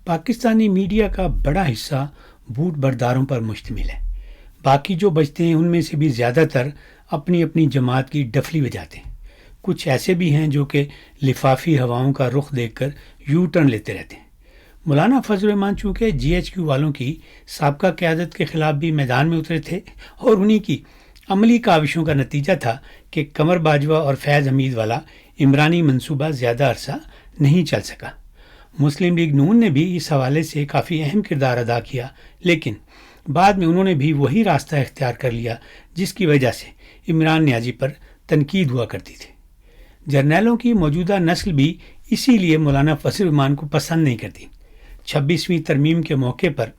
Pakistani media کا بڑا حصہ بوٹ برداروں پر مشتمل ہے۔ باقی جو بچتے ہیں ان میں سے بھی زیادہ تر اپنی اپنی جماعت کی ڈفلی بجاتے ہیں۔ کچھ ایسے بھی ہیں جو کہ لفافی ہواؤں کا رخ دیکھ کر یو ٹرن لیتے رہتے ہیں۔ مولانا فضل الرحمان چونکہ جی ایچ کیو والوں کی سابقہ قیادت کے خلاف بھی میدان میں اترے تھے اور انہی کی عملی کاوشوں کا نتیجہ تھا کہ قمر باجوہ اور فیض حمید والا عمرانی منصوبہ زیادہ عرصہ نہیں چل سکا۔ مسلم لیگ نون نے بھی اس حوالے سے کافی اہم کردار ادا کیا، لیکن بعد میں انہوں نے بھی وہی راستہ اختیار کر لیا جس کی وجہ سے عمران نیازی پر تنقید ہوا کرتی تھی۔ جرنیلوں کی موجودہ نسل بھی اسی لیے مولانا فضل الرحمان کو پسند نہیں کرتی۔ 26ویں ترمیم کے موقع پر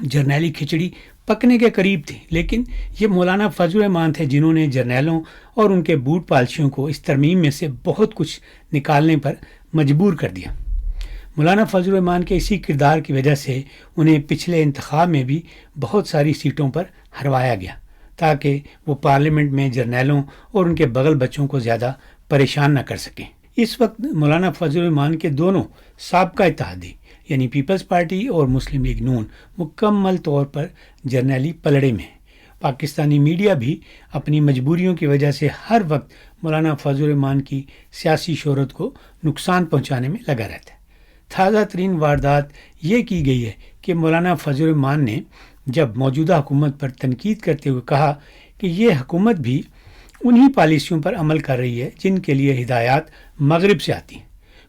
جرنیلی کھچڑی پکنے کے قریب تھی، لیکن یہ مولانا فضل الرحمان تھے جنہوں نے جرنیلوں اور ان کے بوٹ پالشیوں کو اس ترمیم میں سے بہت کچھ نکالنے پر مجبور کر دیا۔ مولانا فضل الرحمان کے اسی کردار کی وجہ سے انہیں پچھلے انتخاب میں بھی بہت ساری سیٹوں پر ہروایا گیا تاکہ وہ پارلیمنٹ میں جرنیلوں اور ان کے بغل بچوں کو زیادہ پریشان نہ کر سکیں۔ اس وقت مولانا فضل الرحمان کے دونوں سابقہ اتحادی یعنی پیپلز پارٹی اور مسلم لیگ نون مکمل طور پر جرنیلی پلڑے میں ہیں۔ پاکستانی میڈیا بھی اپنی مجبوریوں کی وجہ سے ہر وقت مولانا فضل الرحمان کی سیاسی شہرت کو نقصان پہنچانے میں لگا رہتا ہے۔ تازہ ترین واردات یہ کی گئی ہے کہ مولانا فضل الرحمان نے جب موجودہ حکومت پر تنقید کرتے ہوئے کہا کہ یہ حکومت بھی انہی پالیسیوں پر عمل کر رہی ہے جن کے لیے ہدایات مغرب سے آتی ہیں۔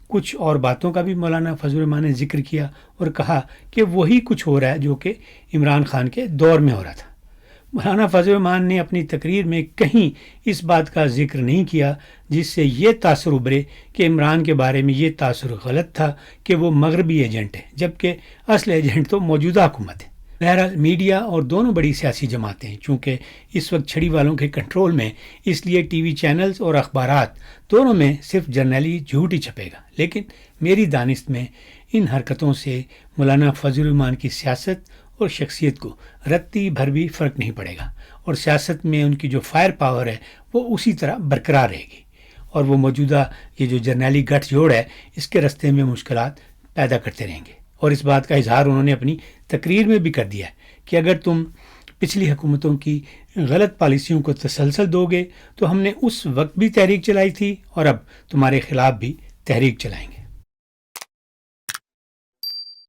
کچھ اور باتوں کا بھی مولانا فضل الرحمان نے ذکر کیا اور کہا کہ وہی کچھ ہو رہا ہے جو کہ عمران خان کے دور میں ہو رہا تھا۔ مولانا فضل الرحمان نے اپنی تقریر میں کہیں اس بات کا ذکر نہیں کیا جس سے یہ تاثر ابھرے کہ عمران کے بارے میں یہ تاثر غلط تھا کہ وہ مغربی ایجنٹ ہے، جبکہ اصل ایجنٹ تو موجودہ حکومت ہے۔ بہرحال میڈیا اور دونوں بڑی سیاسی جماعتیں چونکہ اس وقت چھڑی والوں کے کنٹرول میں، اس لیے ٹی وی چینلز اور اخبارات دونوں میں صرف جرنیلی جھوٹ ہی چھپے گا، لیکن میری دانست میں ان حرکتوں سے مولانا فضل الرحمان کی سیاست اور شخصیت کو رتی بھر بھی فرق نہیں پڑے گا، اور سیاست میں ان کی جو فائر پاور ہے وہ اسی طرح برقرار رہے گی، اور وہ موجودہ یہ جو جرنیلی گٹھ جوڑ ہے اس کے رستے میں مشکلات پیدا کرتے رہیں گے۔ اور اس بات کا اظہار انہوں نے اپنی تقریر میں بھی کر دیا ہے کہ اگر تم پچھلی حکومتوں کی غلط پالیسیوں کو تسلسل دو گے تو ہم نے اس وقت بھی تحریک چلائی تھی اور اب تمہارے خلاف بھی تحریک چلائیں گے۔